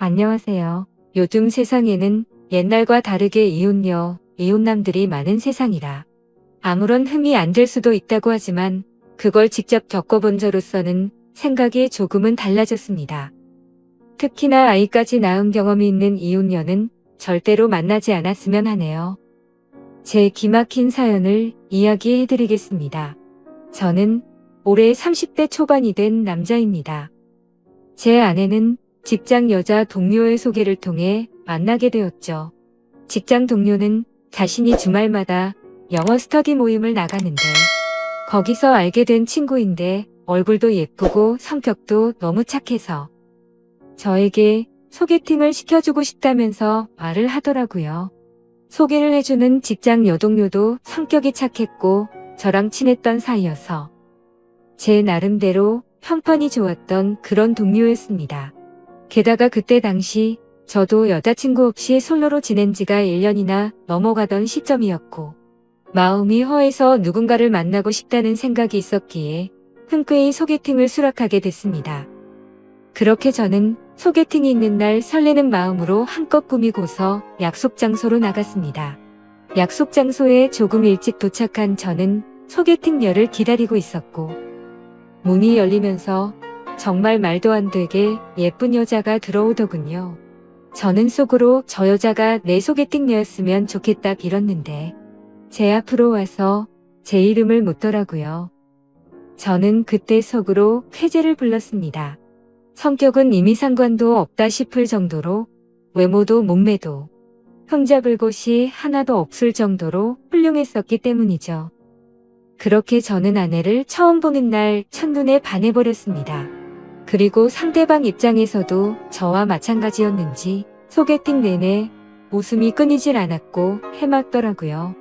안녕하세요. 요즘 세상에는 옛날과 다르게 이혼녀, 이혼남들이 많은 세상이라 아무런 흠이 안 될 수도 있다고 하지만 그걸 직접 겪어본 저로서는 생각이 조금은 달라졌습니다. 특히나 아이까지 낳은 경험이 있는 이혼녀는 절대로 만나지 않았으면 하네요. 제 기막힌 사연을 이야기해드리겠습니다. 저는 올해 30대 초반이 된 남자입니다. 제 아내는 직장 여자 동료의 소개를 통해 만나게 되었죠. 직장 동료는 자신이 주말마다 영어 스터디 모임을 나가는데 거기서 알게 된 친구인데 얼굴도 예쁘고 성격도 너무 착해서 저에게 소개팅을 시켜주고 싶다면서 말을 하더라고요. 소개를 해주는 직장 여동료도 성격이 착했고 저랑 친했던 사이여서 제 나름대로 평판이 좋았던 그런 동료였습니다. 게다가 그때 당시 저도 여자친구 없이 솔로로 지낸 지가 1년이나 넘어가던 시점이었고 마음이 허해서 누군가를 만나고 싶다는 생각이 있었기에 흔쾌히 소개팅을 수락하게 됐습니다. 그렇게 저는 소개팅이 있는 날 설레는 마음으로 한껏 꾸미고서 약속 장소로 나갔습니다. 약속 장소에 조금 일찍 도착한 저는 소개팅녀를 기다리고 있었고 문이 열리면서 정말 말도 안 되게 예쁜 여자가 들어오더군요. 저는 속으로 저 여자가 내 소개팅녀였으면 좋겠다 빌었는데 제 앞으로 와서 제 이름을 묻더라고요. 저는 그때 속으로 쾌재를 불렀습니다. 성격은 이미 상관도 없다 싶을 정도로 외모도 몸매도 흠잡을 곳이 하나도 없을 정도로 훌륭했었기 때문이죠. 그렇게 저는 아내를 처음 보는 날 첫눈에 반해버렸습니다. 그리고 상대방 입장에서도 저와 마찬가지였는지 소개팅 내내 웃음이 끊이질 않았고 해맑더라고요.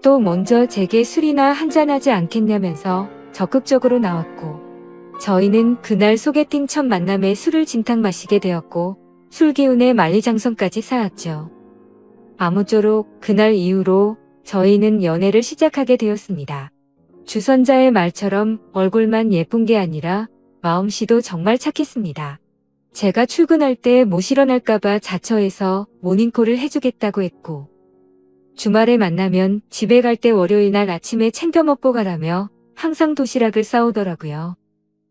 또 먼저 제게 술이나 한잔하지 않겠냐면서 적극적으로 나왔고 저희는 그날 소개팅 첫 만남에 술을 진탕 마시게 되었고 술 기운에 만리장성까지 쌓았죠. 아무쪼록 그날 이후로 저희는 연애를 시작하게 되었습니다. 주선자의 말처럼 얼굴만 예쁜 게 아니라 마음씨도 정말 착했습니다. 제가 출근할 때 못 일어날까봐 자처해서 모닝콜을 해주겠다고 했고 주말에 만나면 집에 갈 때 월요일 날 아침에 챙겨 먹고 가라며 항상 도시락을 싸오더라고요.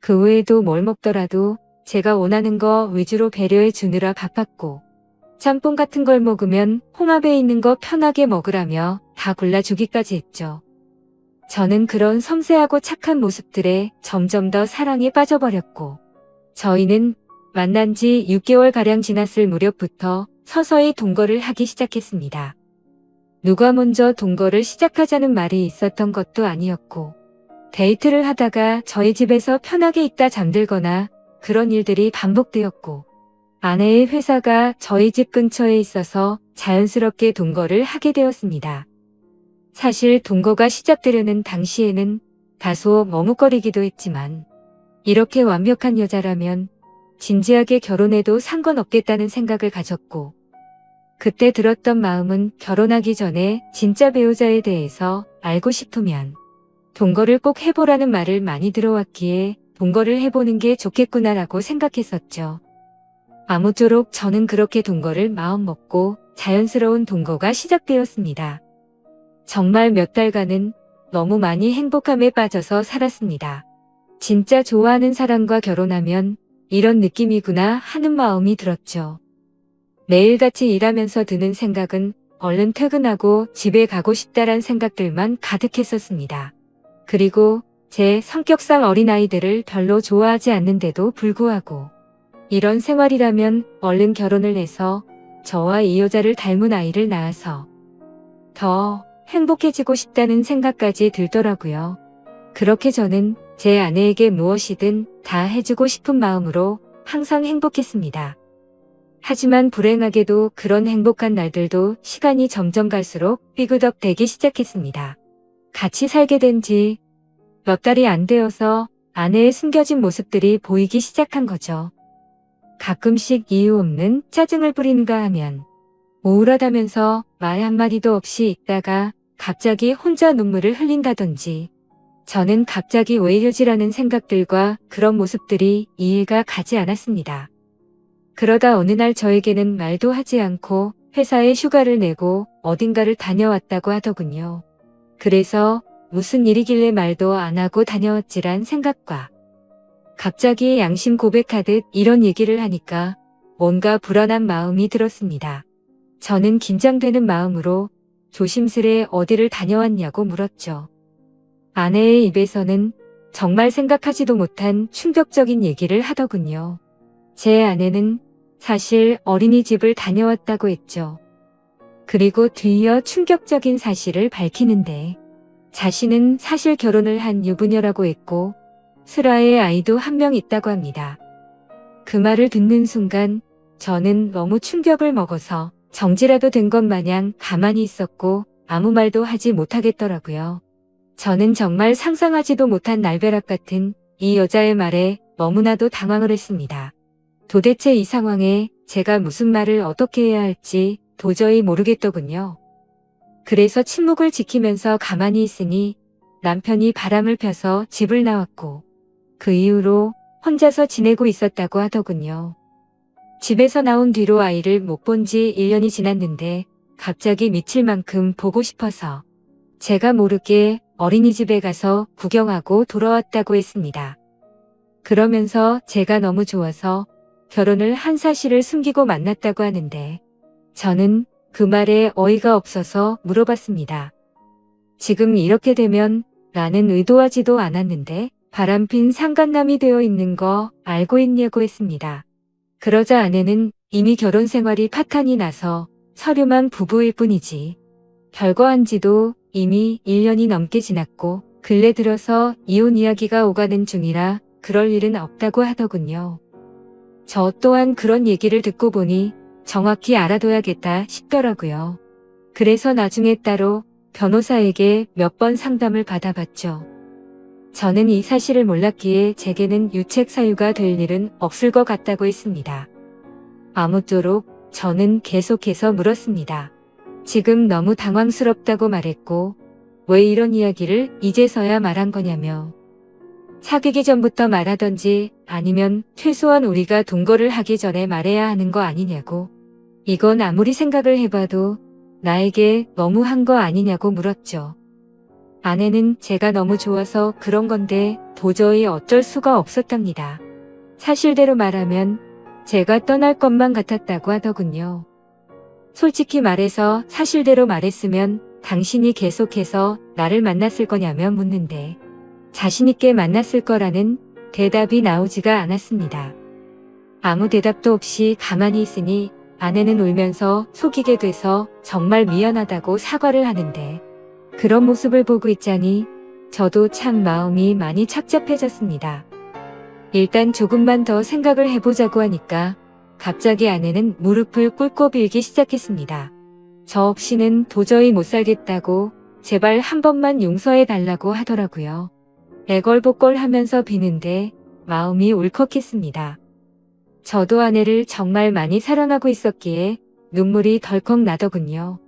그 외에도 뭘 먹더라도 제가 원하는 거 위주로 배려해 주느라 바빴고 짬뽕 같은 걸 먹으면 홍합에 있는 거 편하게 먹으라며 다 골라주기까지 했죠. 저는 그런 섬세하고 착한 모습들에 점점 더 사랑에 빠져버렸고 저희는 만난 지 6개월가량 지났을 무렵부터 서서히 동거를 하기 시작했습니다. 누가 먼저 동거를 시작하자는 말이 있었던 것도 아니었고 데이트를 하다가 저희 집에서 편하게 있다 잠들거나 그런 일들이 반복되었고 아내의 회사가 저희 집 근처에 있어서 자연스럽게 동거를 하게 되었습니다. 사실 동거가 시작되려는 당시에는 다소 머뭇거리기도 했지만 이렇게 완벽한 여자라면 진지하게 결혼해도 상관없겠다는 생각을 가졌고 그때 들었던 마음은 결혼하기 전에 진짜 배우자에 대해서 알고 싶으면 동거를 꼭 해보라는 말을 많이 들어왔기에 동거를 해보는 게 좋겠구나라고 생각했었죠. 아무쪼록 저는 그렇게 동거를 마음먹고 자연스러운 동거가 시작되었습니다. 정말 몇 달간은 너무 많이 행복함에 빠져서 살았습니다. 진짜 좋아하는 사람과 결혼하면 이런 느낌이구나 하는 마음이 들었죠. 매일같이 일하면서 드는 생각은 얼른 퇴근하고 집에 가고 싶다란 생각들만 가득했었습니다. 그리고 제 성격상 어린아이들을 별로 좋아하지 않는데도 불구하고 이런 생활이라면 얼른 결혼을 해서 저와 이 여자를 닮은 아이를 낳아서 더 행복해지고 싶다는 생각까지 들더라고요. 그렇게 저는 제 아내에게 무엇이든 다 해주고 싶은 마음으로 항상 행복했습니다. 하지만 불행하게도 그런 행복한 날들도 시간이 점점 갈수록 삐그덕 되기 시작했습니다. 같이 살게 된 지 몇 달이 안 되어서 아내의 숨겨진 모습들이 보이기 시작한 거죠. 가끔씩 이유 없는 짜증을 부리는가 하면 우울하다면서 말 한마디도 없이 있다가 갑자기 혼자 눈물을 흘린다든지 저는 갑자기 왜 이러지라는 생각들과 그런 모습들이 이해가 가지 않았습니다. 그러다 어느 날 저에게는 말도 하지 않고 회사에 휴가를 내고 어딘가를 다녀왔다고 하더군요. 그래서 무슨 일이길래 말도 안 하고 다녀왔지란 생각과 갑자기 양심 고백하듯 이런 얘기를 하니까 뭔가 불안한 마음이 들었습니다. 저는 긴장되는 마음으로 조심스레 어디를 다녀왔냐고 물었죠. 아내의 입에서는 정말 생각하지도 못한 충격적인 얘기를 하더군요. 제 아내는 사실 어린이집을 다녀왔다고 했죠. 그리고 뒤이어 충격적인 사실을 밝히는데 자신은 사실 결혼을 한 유부녀라고 했고 슬아의 아이도 한 명 있다고 합니다. 그 말을 듣는 순간 저는 너무 충격을 먹어서 정지라도 된 것 마냥 가만히 있었고 아무 말도 하지 못하겠더라고요. 저는 정말 상상하지도 못한 날벼락 같은 이 여자의 말에 너무나도 당황을 했습니다. 도대체 이 상황에 제가 무슨 말을 어떻게 해야 할지 도저히 모르겠더군요. 그래서 침묵을 지키면서 가만히 있으니 남편이 바람을 펴서 집을 나왔고 그 이후로 혼자서 지내고 있었다고 하더군요. 집에서 나온 뒤로 아이를 못 본 지 1년이 지났는데 갑자기 미칠 만큼 보고 싶어서 제가 모르게 어린이집에 가서 구경하고 돌아왔다고 했습니다. 그러면서 제가 너무 좋아서 결혼을 한 사실을 숨기고 만났다고 하는데 저는 그 말에 어이가 없어서 물어봤습니다. 지금 이렇게 되면 나는 의도하지도 않았는데 바람핀 상간남이 되어 있는 거 알고 있냐고 했습니다. 그러자 아내는 이미 결혼 생활이 파탄이 나서 서류만 부부일 뿐이지 별거한 지도 이미 1년이 넘게 지났고 근래 들어서 이혼 이야기가 오가는 중이라 그럴 일은 없다고 하더군요. 저 또한 그런 얘기를 듣고 보니 정확히 알아둬야겠다 싶더라고요. 그래서 나중에 따로 변호사에게 몇 번 상담을 받아봤죠. 저는 이 사실을 몰랐기에 제게는 유책 사유가 될 일은 없을 것 같다고 했습니다. 아무쪼록 저는 계속해서 물었습니다. 지금 너무 당황스럽다고 말했고 왜 이런 이야기를 이제서야 말한 거냐며. 사귀기 전부터 말하던지 아니면 최소한 우리가 동거를 하기 전에 말해야 하는 거 아니냐고. 이건 아무리 생각을 해봐도 나에게 너무한 거 아니냐고 물었죠. 아내는 제가 너무 좋아서 그런 건데 도저히 어쩔 수가 없었답니다. 사실대로 말하면 제가 떠날 것만 같았다고 하더군요. 솔직히 말해서 사실대로 말했으면 당신이 계속해서 나를 만났을 거냐며 묻는데 자신있게 만났을 거라는 대답이 나오지가 않았습니다. 아무 대답도 없이 가만히 있으니 아내는 울면서 속이게 돼서 정말 미안하다고 사과를 하는데 그런 모습을 보고 있자니 저도 참 마음이 많이 착잡해졌습니다. 일단 조금만 더 생각을 해보자고 하니까 갑자기 아내는 무릎을 꿇고 빌기 시작했습니다. 저 없이는 도저히 못 살겠다고 제발 한 번만 용서해 달라고 하더라고요. 애걸복걸 하면서 비는데 마음이 울컥했습니다. 저도 아내를 정말 많이 사랑하고 있었기에 눈물이 덜컥 나더군요.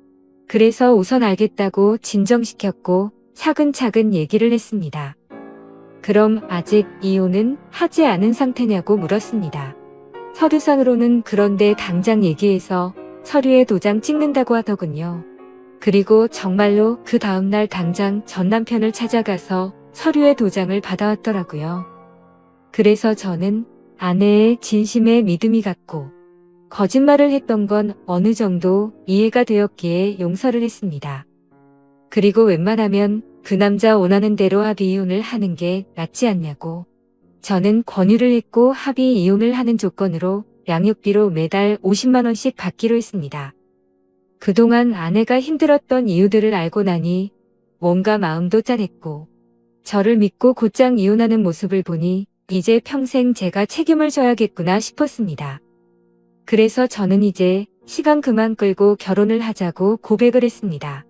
그래서 우선 알겠다고 진정시켰고 차근차근 얘기를 했습니다. 그럼 아직 이혼은 하지 않은 상태냐고 물었습니다. 서류상으로는 그런데 당장 얘기해서 서류에 도장 찍는다고 하더군요. 그리고 정말로 그 다음날 당장 전 남편을 찾아가서 서류에 도장을 받아왔더라고요. 그래서 저는 아내의 진심에 믿음이 갔고 거짓말을 했던 건 어느 정도 이해가 되었기에 용서를 했습니다. 그리고 웬만하면 그 남자 원하는 대로 합의 이혼을 하는 게 낫지 않냐고. 저는 권유를 했고 합의 이혼을 하는 조건으로 양육비로 매달 50만 원씩 받기로 했습니다. 그동안 아내가 힘들었던 이유들을 알고 나니 뭔가 마음도 짠했고 저를 믿고 곧장 이혼하는 모습을 보니 이제 평생 제가 책임을 져야겠구나 싶었습니다. 그래서 저는 이제 시간 그만 끌고 결혼을 하자고 고백을 했습니다.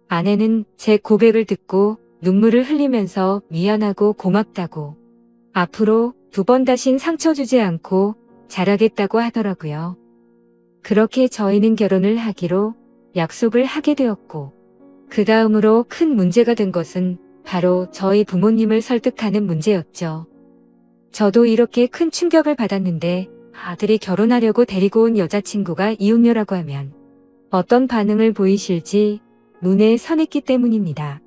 아내는 제 고백을 듣고 눈물을 흘리면서 미안하고 고맙다고 앞으로 2번 다신 상처 주지 않고 잘하겠다고 하더라고요. 그렇게 저희는 결혼을 하기로 약속을 하게 되었고 그 다음으로 큰 문제가 된 것은 바로 저희 부모님을 설득하는 문제였죠. 저도 이렇게 큰 충격을 받았는데 아들이 결혼하려고 데리고 온 여자친구가 이혼녀라고 하면 어떤 반응을 보이실지 눈에 선했기 때문입니다.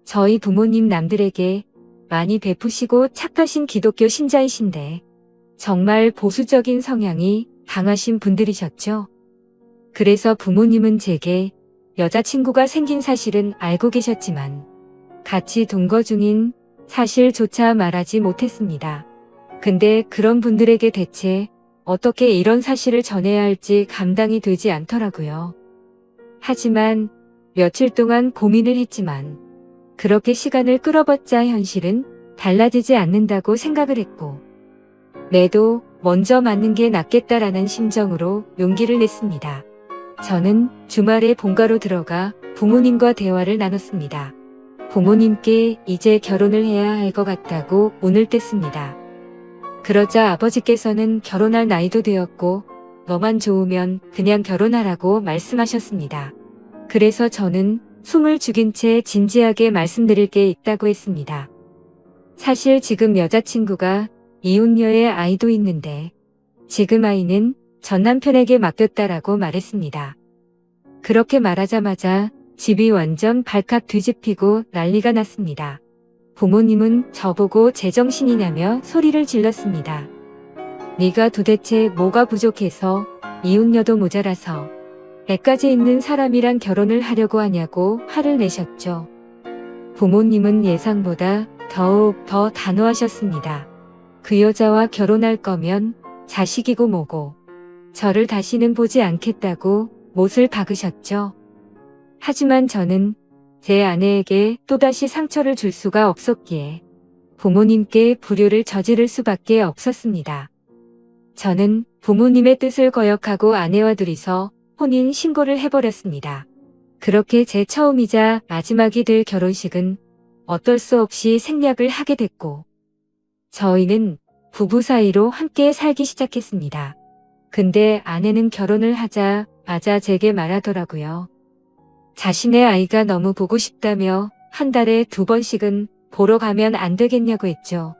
저희 부모님 남들에게 많이 베푸시고 착하신 기독교 신자이신데 정말 보수적인 성향이 강하신 분들이셨죠. 그래서 부모님은 제게 여자친구가 생긴 사실은 알고 계셨지만 같이 동거 중인 사실조차 말하지 못했습니다. 근데 그런 분들에게 대체 어떻게 이런 사실을 전해야 할지 감당이 되지 않더라고요. 하지만 며칠 동안 고민을 했지만 그렇게 시간을 끌어봤자 현실은 달라지지 않는다고 생각을 했고 내도 먼저 맞는 게 낫겠다라는 심정으로 용기를 냈습니다. 저는 주말에 본가로 들어가 부모님과 대화를 나눴습니다. 부모님께 이제 결혼을 해야 할 것 같다고 운을 뗐습니다. 그러자 아버지께서는 결혼할 나이도 되었고 너만 좋으면 그냥 결혼하라고 말씀하셨습니다. 그래서 저는 숨을 죽인 채 진지하게 말씀드릴 게 있다고 했습니다. 사실 지금 여자친구가 이혼녀의 아이도 있는데 지금 아이는 전 남편에게 맡겼다라고 말했습니다. 그렇게 말하자마자 집이 완전 발칵 뒤집히고 난리가 났습니다. 부모님은 저보고 제정신이냐며 소리를 질렀습니다. 네가 도대체 뭐가 부족해서 이혼녀도 모자라서 애까지 있는 사람이랑 결혼을 하려고 하냐고 화를 내셨죠. 부모님은 예상보다 더욱 더 단호하셨습니다. 그 여자와 결혼할 거면 자식이고 뭐고 저를 다시는 보지 않겠다고 못을 박으셨죠. 하지만 저는 제 아내에게 또다시 상처를 줄 수가 없었기에 부모님께 불효를 저지를 수밖에 없었습니다. 저는 부모님의 뜻을 거역하고 아내와 둘이서 혼인 신고를 해버렸습니다. 그렇게 제 처음이자 마지막이 될 결혼식은 어쩔 수 없이 생략을 하게 됐고 저희는 부부 사이로 함께 살기 시작했습니다. 근데 아내는 결혼을 하자마자 제게 말하더라고요. 자신의 아이가 너무 보고 싶다며 한 달에 2번씩은 보러 가면 안 되겠냐고 했죠.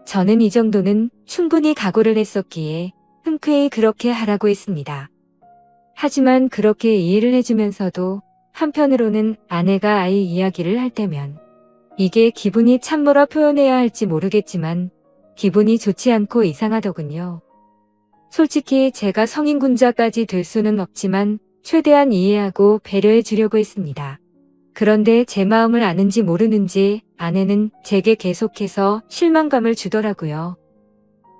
저는 이 정도는 충분히 각오를 했었기에 흔쾌히 그렇게 하라고 했습니다. 하지만 그렇게 이해를 해주면서도 한편으로는 아내가 아이 이야기를 할 때면 이게 기분이 참뭐라 표현해야 할지 모르겠지만 기분이 좋지 않고 이상하더군요. 솔직히 제가 성인군자까지 될 수는 없지만 최대한 이해하고 배려해 주려고 했습니다. 그런데 제 마음을 아는지 모르는지 아내는 제게 계속해서 실망감을 주더라고요.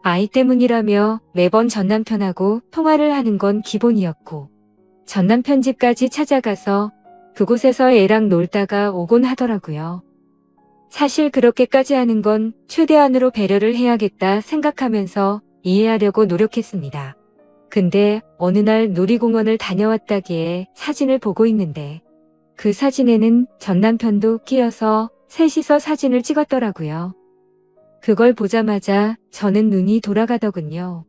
아이 때문이라며 매번 전남편하고 통화를 하는 건 기본이었고 전남편 집까지 찾아가서 그곳에서 애랑 놀다가 오곤 하더라고요. 사실 그렇게까지 하는 건 최대한으로 배려를 해야겠다 생각하면서 이해하려고 노력했습니다. 근데 어느 날 놀이공원을 다녀왔다기에 사진을 보고 있는데 그 사진에는 전남편도 끼어서 셋이서 사진을 찍었더라고요. 그걸 보자마자 저는 눈이 돌아가더군요.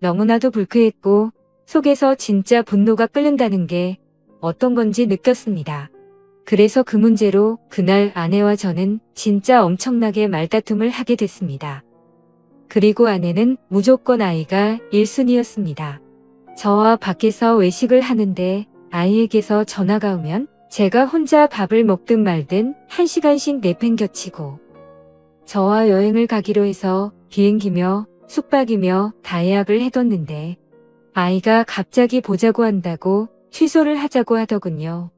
너무나도 불쾌했고 속에서 진짜 분노가 끓는다는 게 어떤 건지 느꼈습니다. 그래서 그 문제로 그날 아내와 저는 진짜 엄청나게 말다툼을 하게 됐습니다. 그리고 아내는 무조건 아이가 1순위였습니다. 저와 밖에서 외식을 하는데 아이에게서 전화가 오면 제가 혼자 밥을 먹든 말든 1시간씩 내팽겨치고 저와 여행을 가기로 해서 비행기며 숙박이며 다 예약을 해뒀는데 아이가 갑자기 보자고 한다고 취소를 하자고 하더군요.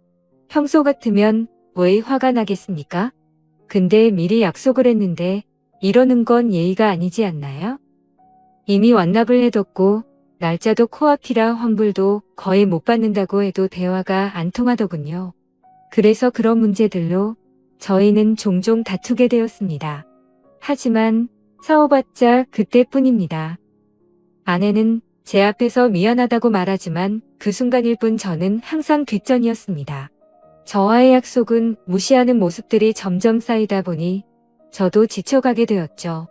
평소 같으면 왜 화가 나겠습니까? 근데 미리 약속을 했는데 이러는 건 예의가 아니지 않나요? 이미 완납을 해뒀고 날짜도 코앞이라 환불도 거의 못 받는다고 해도 대화가 안 통하더군요. 그래서 그런 문제들로 저희는 종종 다투게 되었습니다. 하지만 싸워봤자 그때뿐입니다. 아내는 제 앞에서 미안하다고 말하지만 그 순간일 뿐 저는 항상 뒷전이었습니다. 저와의 약속은 무시하는 모습들이 점점 쌓이다 보니 저도 지쳐가게 되었죠.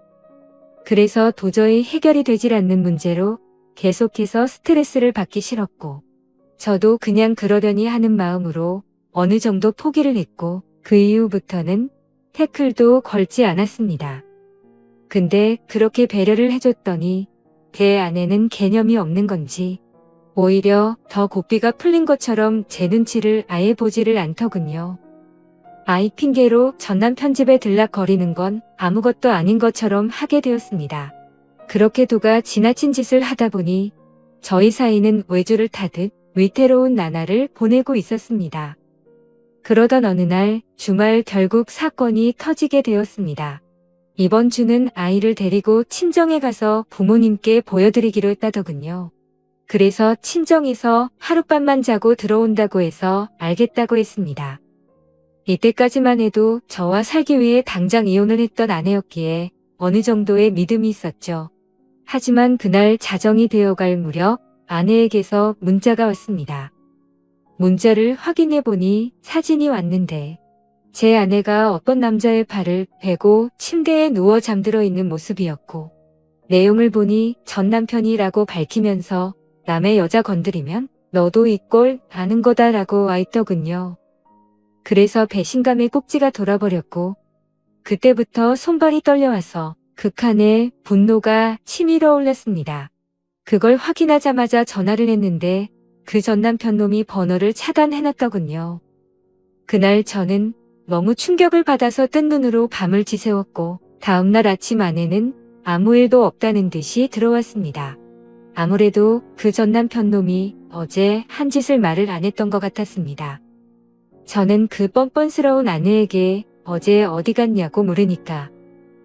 그래서 도저히 해결이 되질 않는 문제로 계속해서 스트레스를 받기 싫었고 저도 그냥 그러려니 하는 마음으로 어느 정도 포기를 했고 그 이후부터는 태클도 걸지 않았습니다. 근데 그렇게 배려를 해줬더니 제 아내는 개념이 없는 건지 오히려 더 고삐가 풀린 것처럼 제 눈치를 아예 보지를 않더군요. 아이 핑계로 전남편 집에 들락거리는 건 아무것도 아닌 것처럼 하게 되었습니다. 그렇게 도가 지나친 짓을 하다 보니 저희 사이는 외주를 타듯 위태로운 나날을 보내고 있었습니다. 그러던 어느 날 주말 결국 사건이 터지게 되었습니다. 이번 주는 아이를 데리고 친정에 가서 부모님께 보여드리기로 했다더군요. 그래서 친정에서 하룻밤만 자고 들어온다고 해서 알겠다고 했습니다. 이때까지만 해도 저와 살기 위해 당장 이혼을 했던 아내였기에 어느 정도의 믿음이 있었죠. 하지만 그날 자정이 되어갈 무렵 아내에게서 문자가 왔습니다. 문자를 확인해 보니 사진이 왔는데 제 아내가 어떤 남자의 발을 베고 침대에 누워 잠들어 있는 모습이었고 내용을 보니 전 남편이라고 밝히면서 남의 여자 건드리면 너도 이 꼴 아는 거다라고 와 있더군요. 그래서 배신감에 꼭지가 돌아버렸고 그때부터 손발이 떨려와서 극한의 분노가 치밀어 올랐습니다. 그걸 확인하자마자 전화를 했는데 그 전 남편 놈이 번호를 차단해놨더군요. 그날 저는 너무 충격을 받아서 뜬 눈으로 밤을 지새웠고 다음날 아침 아내는 아무 일도 없다는 듯이 들어왔습니다. 아무래도 그 전 남편 놈이 어제 한 짓을 말을 안 했던 것 같았습니다. 저는 그 뻔뻔스러운 아내에게 어제 어디 갔냐고 물으니까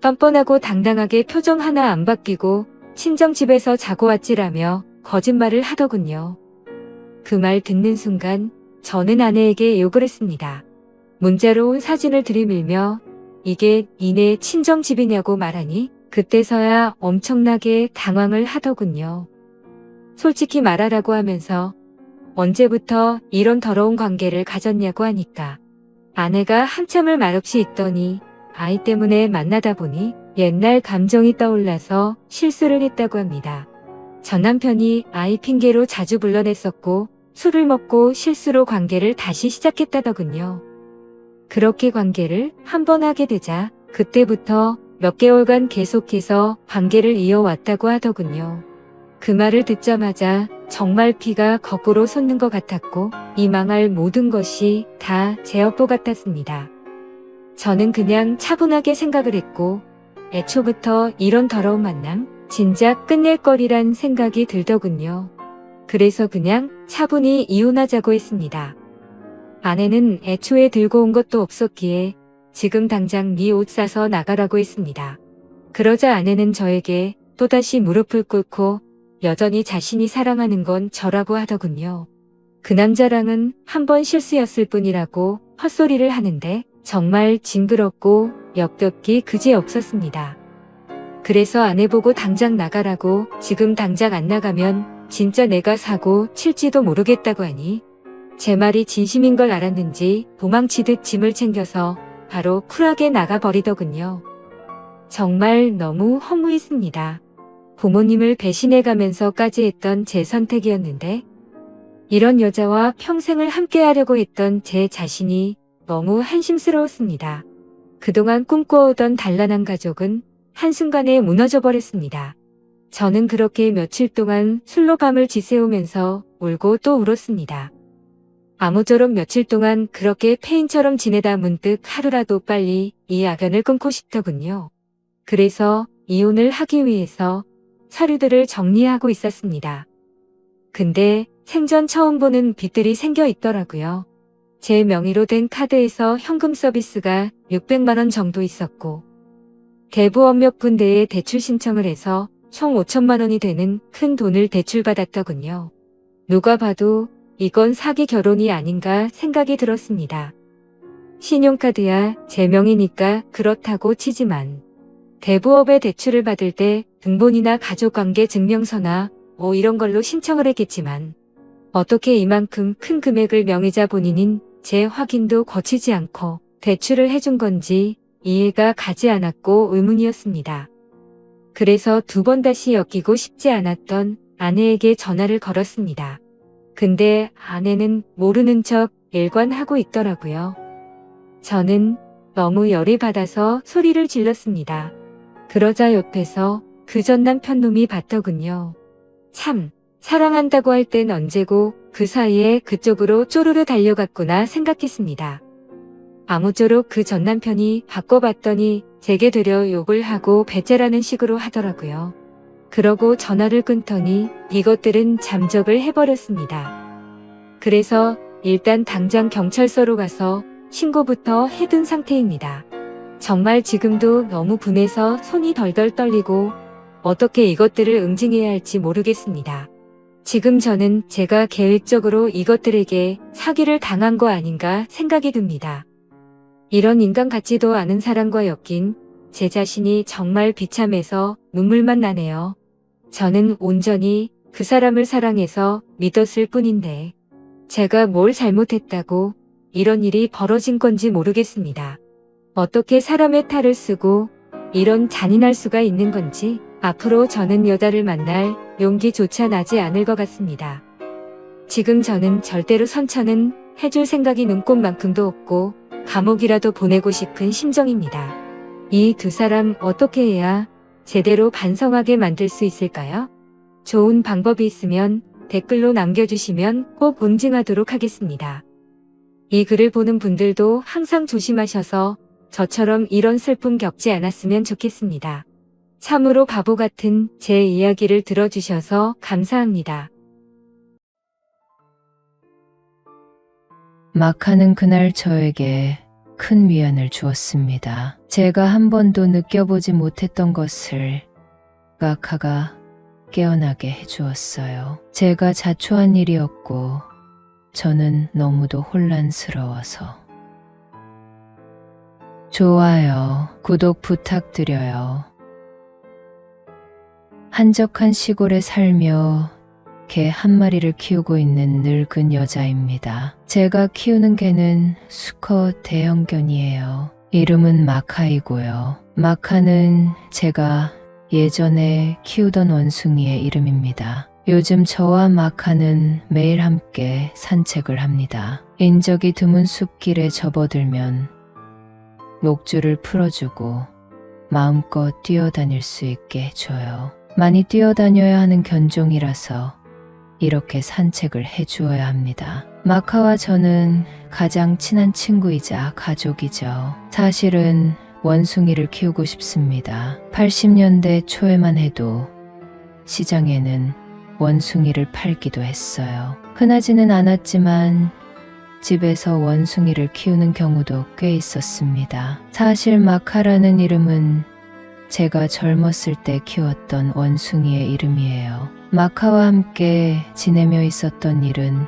뻔뻔하고 당당하게 표정 하나 안 바뀌고 친정집에서 자고 왔지라며 거짓말을 하더군요. 그 말 듣는 순간 저는 아내에게 욕을 했습니다. 문자로 온 사진을 들이밀며 이게 니네 친정집이냐고 말하니 그때서야 엄청나게 당황을 하더군요. 솔직히 말하라고 하면서 언제부터 이런 더러운 관계를 가졌냐고 하니까 아내가 한참을 말없이 있더니 아이 때문에 만나다 보니 옛날 감정이 떠올라서 실수를 했다고 합니다. 전 남편이 아이 핑계로 자주 불러냈었고 술을 먹고 실수로 관계를 다시 시작했다더군요. 그렇게 관계를 한 번 하게 되자 그때부터 몇 개월간 계속해서 관계를 이어왔다고 하더군요. 그 말을 듣자마자 정말 피가 거꾸로 솟는 것 같았고 이 망할 모든 것이 다 제 업보 같았습니다. 저는 그냥 차분하게 생각을 했고 애초부터 이런 더러운 만남 진작 끝낼 거리란 생각이 들더군요. 그래서 그냥 차분히 이혼하자고 했습니다. 아내는 애초에 들고 온 것도 없었기에 지금 당장 네 옷 싸서 나가라고 했습니다. 그러자 아내는 저에게 또다시 무릎을 꿇고 여전히 자신이 사랑하는 건 저라고 하더군요. 그 남자랑은 한 번 실수였을 뿐이라고 헛소리를 하는데 정말 징그럽고 역겹기 그지없었습니다. 그래서 아내 보고 당장 나가라고 지금 당장 안 나가면 진짜 내가 사고 칠지도 모르겠다고 하니 제 말이 진심인 걸 알았는지 도망치듯 짐을 챙겨서 바로 쿨하게 나가버리더군요. 정말 너무 허무했습니다. 부모님을 배신해가면서까지 했던 제 선택이었는데 이런 여자와 평생을 함께하려고 했던 제 자신이 너무 한심스러웠습니다. 그동안 꿈꿔오던 단란한 가족은 한순간에 무너져 버렸습니다. 저는 그렇게 며칠 동안 술로 밤을 지새우면서 울고 또 울었습니다. 아무쪼록 며칠 동안 그렇게 폐인처럼 지내다 문득 하루라도 빨리 이 악연을 끊고 싶더군요. 그래서 이혼을 하기 위해서 서류들을 정리하고 있었습니다. 근데 생전 처음 보는 빚들이 생겨 있더라고요. 제 명의로 된 카드에서 현금 서비스가 600만 원 정도 있었고 대부업 몇 군데에 대출 신청을 해서 총 5천만 원이 되는 큰 돈을 대출받았더군요. 누가 봐도 이건 사기 결혼이 아닌가 생각이 들었습니다. 신용카드야 제 명의니까 그렇다고 치지만 대부업에 대출을 받을 때 등본이나 가족관계 증명서나 뭐 이런 걸로 신청을 했겠지만 어떻게 이만큼 큰 금액을 명의자 본인인 제 확인도 거치지 않고 대출을 해준 건지 이해가 가지 않았고 의문이었습니다. 그래서 두 번 다시 엮이고 싶지 않았던 아내에게 전화를 걸었습니다. 근데 아내는 모르는 척 일관하고 있더라고요. 저는 너무 열이 받아서 소리를 질렀습니다. 그러자 옆에서 그 전 남편 놈이 봤더군요. 참, 사랑한다고 할 땐 언제고 그 사이에 그쪽으로 쪼르르 달려갔구나 생각했습니다. 아무쪼록 그 전 남편이 바꿔봤더니 제게 되려 욕을 하고 배째라는 식으로 하더라고요. 그러고 전화를 끊더니 이것들은 잠적을 해버렸습니다. 그래서 일단 당장 경찰서로 가서 신고부터 해둔 상태입니다. 정말 지금도 너무 분해서 손이 덜덜 떨리고 어떻게 이것들을 응징해야 할지 모르겠습니다. 지금 저는 제가 계획적으로 이것들에게 사기를 당한 거 아닌가 생각이 듭니다. 이런 인간 같지도 않은 사람과 엮인 제 자신이 정말 비참해서 눈물만 나네요. 저는 온전히 그 사람을 사랑해서 믿었을 뿐인데 제가 뭘 잘못했다고 이런 일이 벌어진 건지 모르겠습니다. 어떻게 사람의 탈을 쓰고 이런 잔인할 수가 있는 건지 앞으로 저는 여자를 만날 용기조차 나지 않을 것 같습니다. 지금 저는 절대로 선처는 해줄 생각이 눈꼽만큼도 없고 감옥이라도 보내고 싶은 심정입니다. 이 두 사람 어떻게 해야 제대로 반성하게 만들 수 있을까요? 좋은 방법이 있으면 댓글로 남겨주시면 꼭 응징하도록 하겠습니다. 이 글을 보는 분들도 항상 조심하셔서 저처럼 이런 슬픔 겪지 않았으면 좋겠습니다. 참으로 바보 같은 제 이야기를 들어주셔서 감사합니다. 마카는 그날 저에게 큰 위안을 주었습니다. 제가 한 번도 느껴보지 못했던 것을 마카가 깨어나게 해주었어요. 제가 자초한 일이었고 저는 너무도 혼란스러워서. 좋아요, 구독 부탁드려요. 한적한 시골에 살며 개 한 마리를 키우고 있는 늙은 여자입니다. 제가 키우는 개는 수컷 대형견이에요. 이름은 마카이고요. 마카는 제가 예전에 키우던 원숭이의 이름입니다. 요즘 저와 마카는 매일 함께 산책을 합니다. 인적이 드문 숲길에 접어들면 목줄을 풀어주고 마음껏 뛰어다닐 수 있게 해줘요. 많이 뛰어다녀야 하는 견종이라서 이렇게 산책을 해주어야 합니다. 마카와 저는 가장 친한 친구이자 가족이죠. 사실은 원숭이를 키우고 싶습니다. 80년대 초에만 해도 시장에는 원숭이를 팔기도 했어요. 흔하지는 않았지만 집에서 원숭이를 키우는 경우도 꽤 있었습니다. 사실 마카라는 이름은 제가 젊었을 때 키웠던 원숭이의 이름이에요. 마카와 함께 지내며 있었던 일은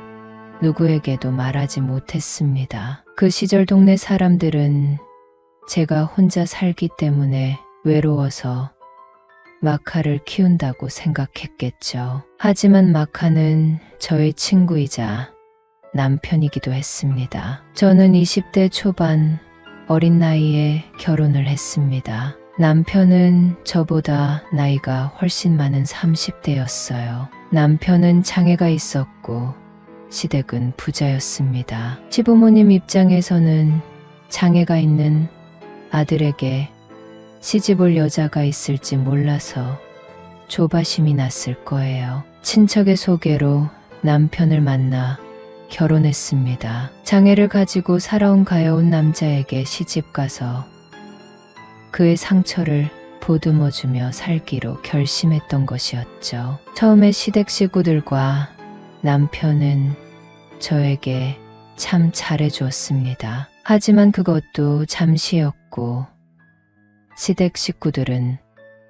누구에게도 말하지 못했습니다. 그 시절 동네 사람들은 제가 혼자 살기 때문에 외로워서 마카를 키운다고 생각했겠죠. 하지만 마카는 저의 친구이자 남편이기도 했습니다. 저는 20대 초반 어린 나이에 결혼을 했습니다. 남편은 저보다 나이가 훨씬 많은 30대였어요. 남편은 장애가 있었고 시댁은 부자였습니다. 시부모님 입장에서는 장애가 있는 아들에게 시집올 여자가 있을지 몰라서 조바심이 났을 거예요. 친척의 소개로 남편을 만나 결혼했습니다. 장애를 가지고 살아온 가여운 남자에게 시집가서 그의 상처를 보듬어주며 살기로 결심했던 것이었죠. 처음에 시댁 식구들과 남편은 저에게 참 잘해주었습니다. 하지만 그것도 잠시였고 시댁 식구들은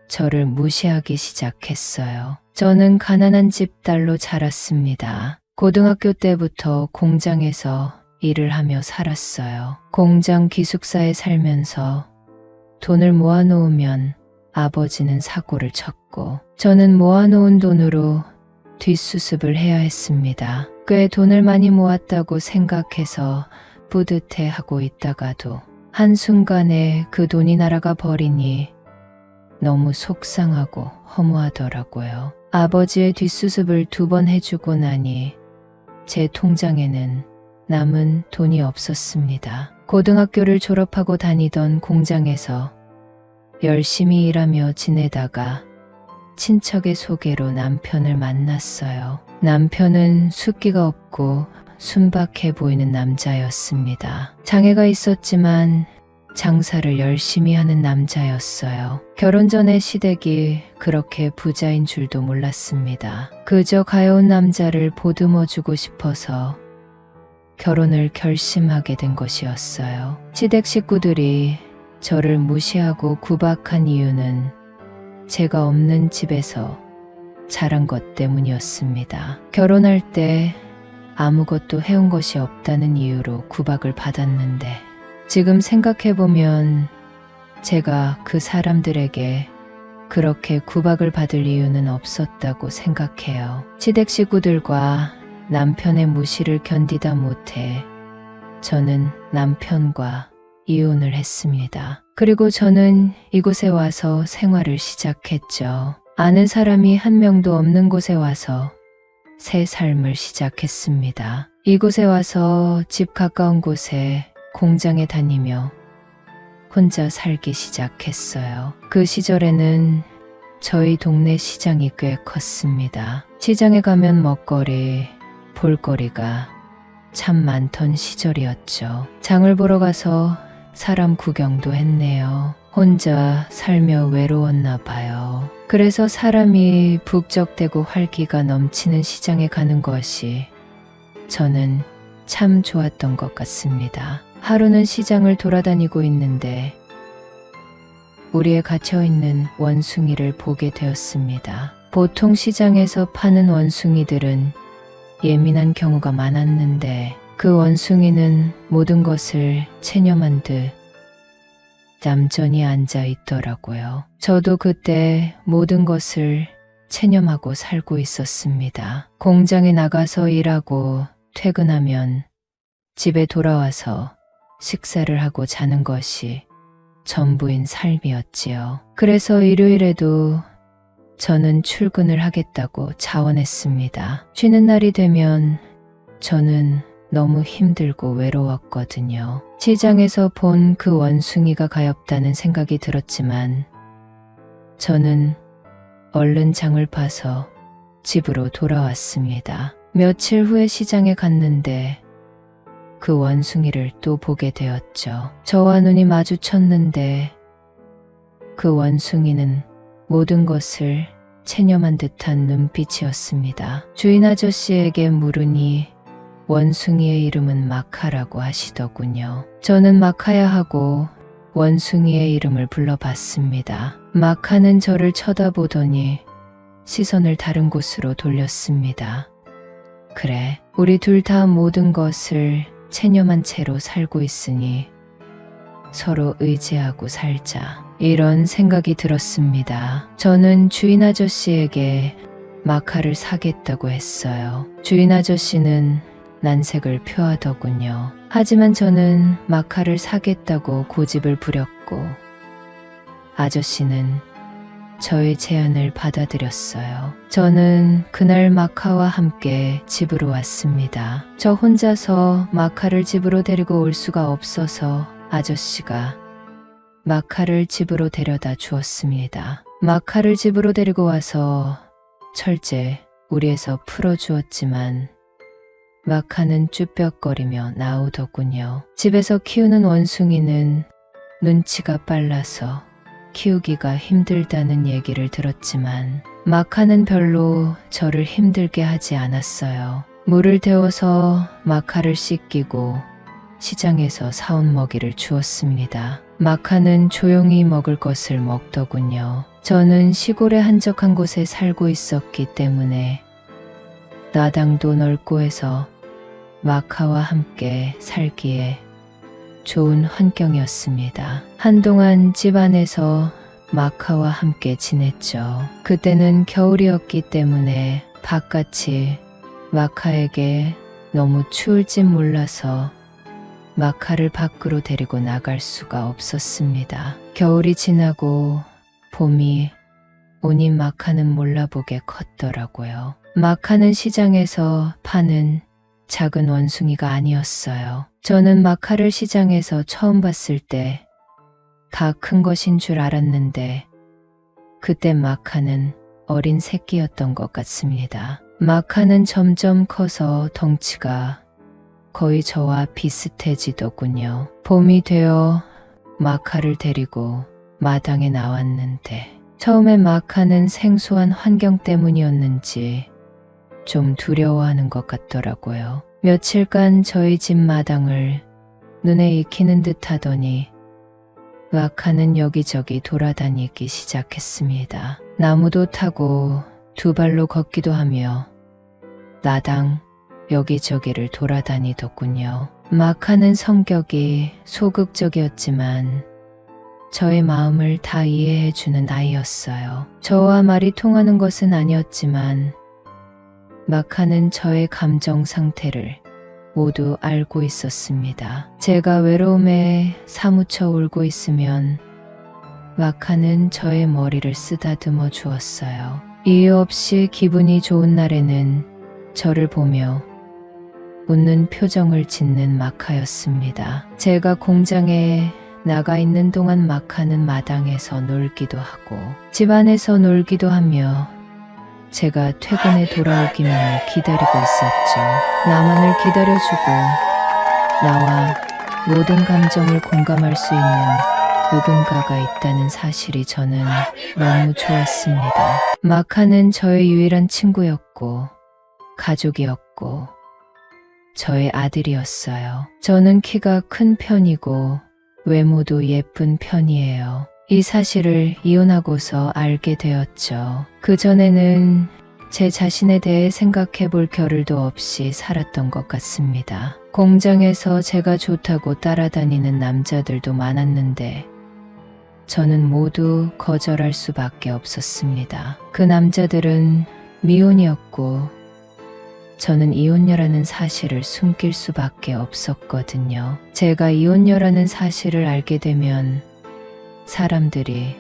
저를 무시하기 시작했어요. 저는 가난한 집 딸로 자랐습니다. 고등학교 때부터 공장에서 일을 하며 살았어요. 공장 기숙사에 살면서 돈을 모아놓으면 아버지는 사고를 쳤고 저는 모아놓은 돈으로 뒷수습을 해야 했습니다. 꽤 돈을 많이 모았다고 생각해서 뿌듯해하고 있다가도 한순간에 그 돈이 날아가 버리니 너무 속상하고 허무하더라고요. 아버지의 뒷수습을 2번 해주고 나니 제 통장에는 남은 돈이 없었습니다. 고등학교를 졸업하고 다니던 공장에서 열심히 일하며 지내다가 친척의 소개로 남편을 만났어요. 남편은 숫기가 없고 순박해 보이는 남자였습니다. 장애가 있었지만 장사를 열심히 하는 남자였어요. 결혼 전에 시댁이 그렇게 부자인 줄도 몰랐습니다. 그저 가여운 남자를 보듬어주고 싶어서 결혼을 결심하게 된 것이었어요. 시댁 식구들이 저를 무시하고 구박한 이유는 제가 없는 집에서 자란 것 때문이었습니다. 결혼할 때 아무것도 해온 것이 없다는 이유로 구박을 받았는데 지금 생각해보면 제가 그 사람들에게 그렇게 구박을 받을 이유는 없었다고 생각해요. 시댁 식구들과 남편의 무시를 견디다 못해 저는 남편과 이혼을 했습니다. 그리고 저는 이곳에 와서 생활을 시작했죠. 아는 사람이 한 명도 없는 곳에 와서 새 삶을 시작했습니다. 이곳에 와서 집 가까운 곳에 공장에 다니며 혼자 살기 시작했어요. 그 시절에는 저희 동네 시장이 꽤 컸습니다. 시장에 가면 먹거리, 볼거리가 참 많던 시절이었죠. 장을 보러 가서 사람 구경도 했네요. 혼자 살며 외로웠나 봐요. 그래서 사람이 북적대고 활기가 넘치는 시장에 가는 것이 저는 참 좋았던 것 같습니다. 하루는 시장을 돌아다니고 있는데 우리에 갇혀있는 원숭이를 보게 되었습니다. 보통 시장에서 파는 원숭이들은 예민한 경우가 많았는데 그 원숭이는 모든 것을 체념한 듯 얌전히 앉아 있더라고요. 저도 그때 모든 것을 체념하고 살고 있었습니다. 공장에 나가서 일하고 퇴근하면 집에 돌아와서 식사를 하고 자는 것이 전부인 삶이었지요. 그래서 일요일에도 저는 출근을 하겠다고 자원했습니다. 쉬는 날이 되면 저는 너무 힘들고 외로웠거든요. 시장에서 본 그 원숭이가 가엾다는 생각이 들었지만 저는 얼른 장을 봐서 집으로 돌아왔습니다. 며칠 후에 시장에 갔는데 그 원숭이를 또 보게 되었죠. 저와 눈이 마주쳤는데 그 원숭이는 모든 것을 체념한 듯한 눈빛이었습니다. 주인 아저씨에게 물으니 원숭이의 이름은 마카라고 하시더군요. 저는 마카야 하고 원숭이의 이름을 불러봤습니다. 마카는 저를 쳐다보더니 시선을 다른 곳으로 돌렸습니다. 그래, 우리 둘 다 모든 것을 체념한 채로 살고 있으니 서로 의지하고 살자. 이런 생각이 들었습니다. 저는 주인 아저씨에게 마카를 사겠다고 했어요. 주인 아저씨는 난색을 표하더군요. 하지만 저는 마카를 사겠다고 고집을 부렸고 아저씨는 저의 제안을 받아들였어요. 저는 그날 마카와 함께 집으로 왔습니다. 저 혼자서 마카를 집으로 데리고 올 수가 없어서 아저씨가 마카를 집으로 데려다 주었습니다. 마카를 집으로 데리고 와서 철제 우리에서 풀어주었지만 마카는 쭈뼛거리며 나오더군요. 집에서 키우는 원숭이는 눈치가 빨라서 키우기가 힘들다는 얘기를 들었지만 마카는 별로 저를 힘들게 하지 않았어요. 물을 데워서 마카를 씻기고 시장에서 사온 먹이를 주었습니다. 마카는 조용히 먹을 것을 먹더군요. 저는 시골의 한적한 곳에 살고 있었기 때문에 나당도 넓고 해서 마카와 함께 살기에 좋은 환경이었습니다. 한동안 집 안에서 마카와 함께 지냈죠. 그때는 겨울이었기 때문에 바깥이 마카에게 너무 추울지 몰라서 마카를 밖으로 데리고 나갈 수가 없었습니다. 겨울이 지나고 봄이 오니 마카는 몰라보게 컸더라고요. 마카는 시장에서 파는 작은 원숭이가 아니었어요. 저는 마카를 시장에서 처음 봤을 때 다 큰 것인 줄 알았는데 그때 마카는 어린 새끼였던 것 같습니다. 마카는 점점 커서 덩치가 거의 저와 비슷해지더군요. 봄이 되어 마카를 데리고 마당에 나왔는데 처음에 마카는 생소한 환경 때문이었는지 좀 두려워하는 것 같더라고요. 며칠간 저희 집 마당을 눈에 익히는 듯 하더니 마카는 여기저기 돌아다니기 시작했습니다. 나무도 타고 두 발로 걷기도 하며 나당 여기저기를 돌아다니더군요. 마카는 성격이 소극적이었지만 저의 마음을 다 이해해주는 아이였어요. 저와 말이 통하는 것은 아니었지만 마카는 저의 감정 상태를 모두 알고 있었습니다. 제가 외로움에 사무쳐 울고 있으면 마카는 저의 머리를 쓰다듬어 주었어요. 이유 없이 기분이 좋은 날에는 저를 보며 웃는 표정을 짓는 마카였습니다. 제가 공장에 나가 있는 동안 마카는 마당에서 놀기도 하고 집안에서 놀기도 하며 제가 퇴근에 돌아오기만을 기다리고 있었죠. 나만을 기다려주고 나와 모든 감정을 공감할 수 있는 누군가가 있다는 사실이 저는 너무 좋았습니다. 마카는 저의 유일한 친구였고 가족이었고 저의 아들이었어요. 저는 키가 큰 편이고 외모도 예쁜 편이에요. 이 사실을 이혼하고서 알게 되었죠. 그전에는 제 자신에 대해 생각해 볼 겨를도 없이 살았던 것 같습니다. 공장에서 제가 좋다고 따라다니는 남자들도 많았는데 저는 모두 거절할 수밖에 없었습니다. 그 남자들은 미혼이었고 저는 이혼녀라는 사실을 숨길 수밖에 없었거든요. 제가 이혼녀라는 사실을 알게 되면 사람들이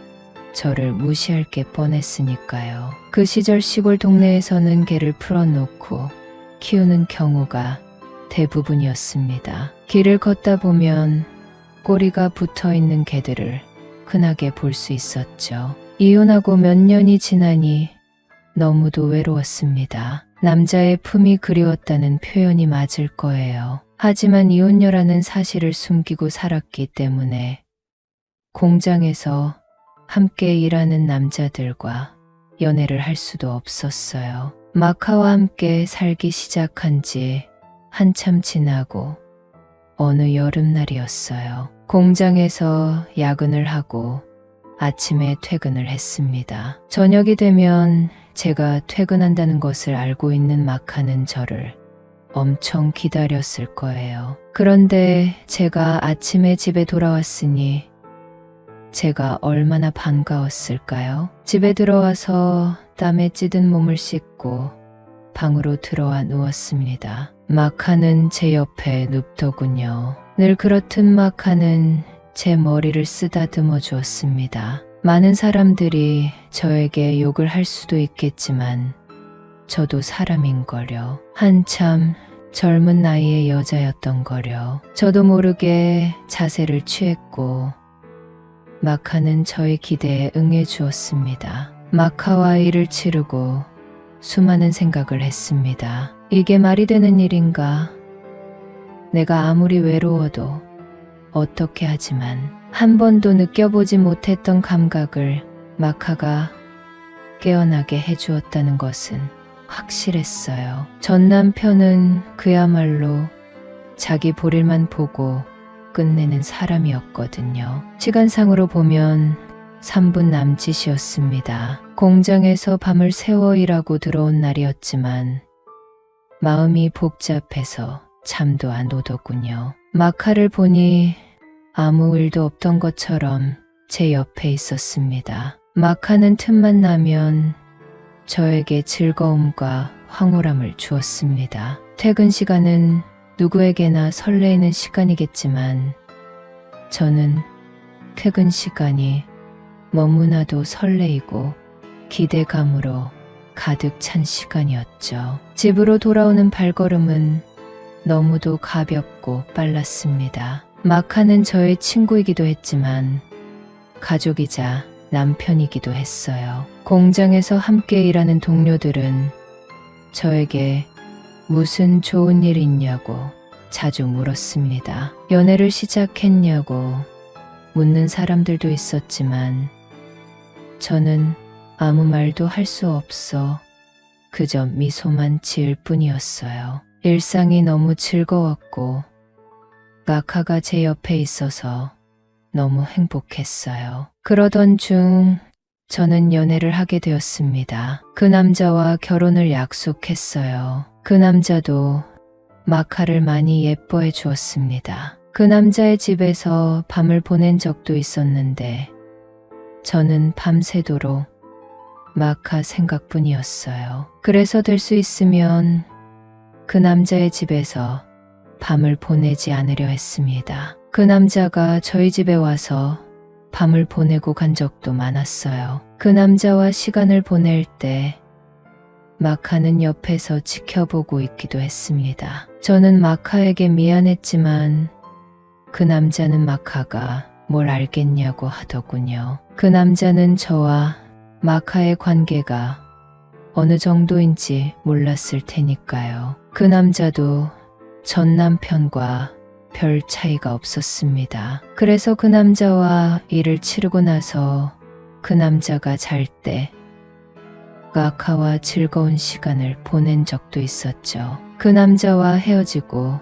저를 무시할 게 뻔했으니까요. 그 시절 시골 동네에서는 개를 풀어놓고 키우는 경우가 대부분이었습니다. 길을 걷다 보면 꼬리가 붙어있는 개들을 흔하게 볼 수 있었죠. 이혼하고 몇 년이 지나니 너무도 외로웠습니다. 남자의 품이 그리웠다는 표현이 맞을 거예요. 하지만 이혼녀라는 사실을 숨기고 살았기 때문에 공장에서 함께 일하는 남자들과 연애를 할 수도 없었어요. 마카와 함께 살기 시작한 지 한참 지나고 어느 여름날이었어요. 공장에서 야근을 하고 아침에 퇴근을 했습니다. 저녁이 되면 제가 퇴근한다는 것을 알고 있는 마카는 저를 엄청 기다렸을 거예요. 그런데 제가 아침에 집에 돌아왔으니 제가 얼마나 반가웠을까요? 집에 들어와서 땀에 찌든 몸을 씻고 방으로 들어와 누웠습니다. 마카는 제 옆에 눕더군요. 늘 그렇듯 마카는 제 머리를 쓰다듬어 주었습니다. 많은 사람들이 저에게 욕을 할 수도 있겠지만 저도 사람인걸요. 한참 젊은 나이의 여자였던걸요. 저도 모르게 자세를 취했고 마카는 저의 기대에 응해 주었습니다. 마카와 일을 치르고 수많은 생각을 했습니다. 이게 말이 되는 일인가? 내가 아무리 외로워도 어떻게 하지만 한 번도 느껴보지 못했던 감각을 마카가 깨어나게 해주었다는 것은 확실했어요. 전 남편은 그야말로 자기 볼일만 보고 끝내는 사람이었거든요. 시간상으로 보면 3분 남짓이었습니다. 공장에서 밤을 새워 일하고 들어온 날이었지만 마음이 복잡해서 잠도 안 오더군요. 마카를 보니 아무 일도 없던 것처럼 제 옆에 있었습니다. 마카는 틈만 나면 저에게 즐거움과 황홀함을 주었습니다. 퇴근 시간은 누구에게나 설레이는 시간이겠지만 저는 퇴근 시간이 너무나도 설레이고 기대감으로 가득 찬 시간이었죠. 집으로 돌아오는 발걸음은 너무도 가볍고 빨랐습니다. 마카는 저의 친구이기도 했지만 가족이자 남편이기도 했어요. 공장에서 함께 일하는 동료들은 저에게 무슨 좋은 일 있냐고 자주 물었습니다. 연애를 시작했냐고 묻는 사람들도 있었지만 저는 아무 말도 할 수 없어 그저 미소만 지을 뿐이었어요. 일상이 너무 즐거웠고 마카가 제 옆에 있어서 너무 행복했어요. 그러던 중 저는 연애를 하게 되었습니다. 그 남자와 결혼을 약속했어요. 그 남자도 마카를 많이 예뻐해 주었습니다. 그 남자의 집에서 밤을 보낸 적도 있었는데 저는 밤새도록 마카 생각뿐이었어요. 그래서 될 수 있으면 그 남자의 집에서 밤을 보내지 않으려 했습니다. 그 남자가 저희 집에 와서 밤을 보내고 간 적도 많았어요. 그 남자와 시간을 보낼 때 마카는 옆에서 지켜보고 있기도 했습니다. 저는 마카에게 미안했지만 그 남자는 마카가 뭘 알겠냐고 하더군요. 그 남자는 저와 마카의 관계가 어느 정도인지 몰랐을 테니까요. 그 남자도 전 남편과 별 차이가 없었습니다. 그래서 그 남자와 일을 치르고 나서 그 남자가 잘 때 마카와 즐거운 시간을 보낸 적도 있었죠. 그 남자와 헤어지고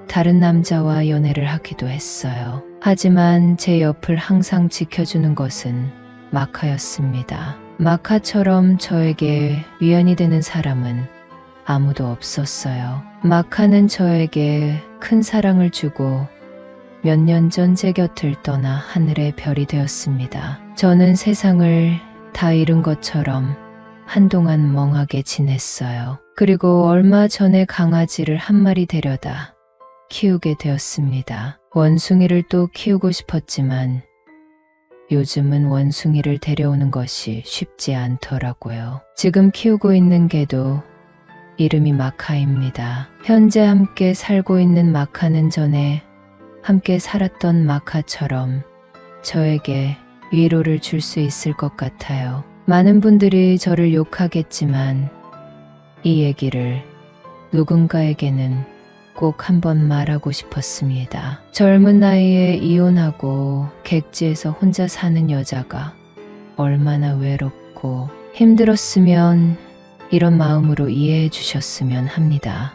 다른 남자와 연애를 하기도 했어요. 하지만 제 옆을 항상 지켜주는 것은 마카였습니다. 마카처럼 저에게 위안이 되는 사람은 아무도 없었어요. 마카는 저에게 큰 사랑을 주고 몇 년 전 제 곁을 떠나 하늘의 별이 되었습니다. 저는 세상을 다 잃은 것처럼 한동안 멍하게 지냈어요. 그리고 얼마 전에 강아지를 한 마리 데려다 키우게 되었습니다. 원숭이를 또 키우고 싶었지만 요즘은 원숭이를 데려오는 것이 쉽지 않더라고요. 지금 키우고 있는 개도 이름이 마카입니다. 현재 함께 살고 있는 마카는 전에 함께 살았던 마카처럼 저에게 위로를 줄 수 있을 것 같아요. 많은 분들이 저를 욕하겠지만 이 얘기를 누군가에게는 꼭 한번 말하고 싶었습니다. 젊은 나이에 이혼하고 객지에서 혼자 사는 여자가 얼마나 외롭고 힘들었으면 이런 마음으로 이해해 주셨으면 합니다.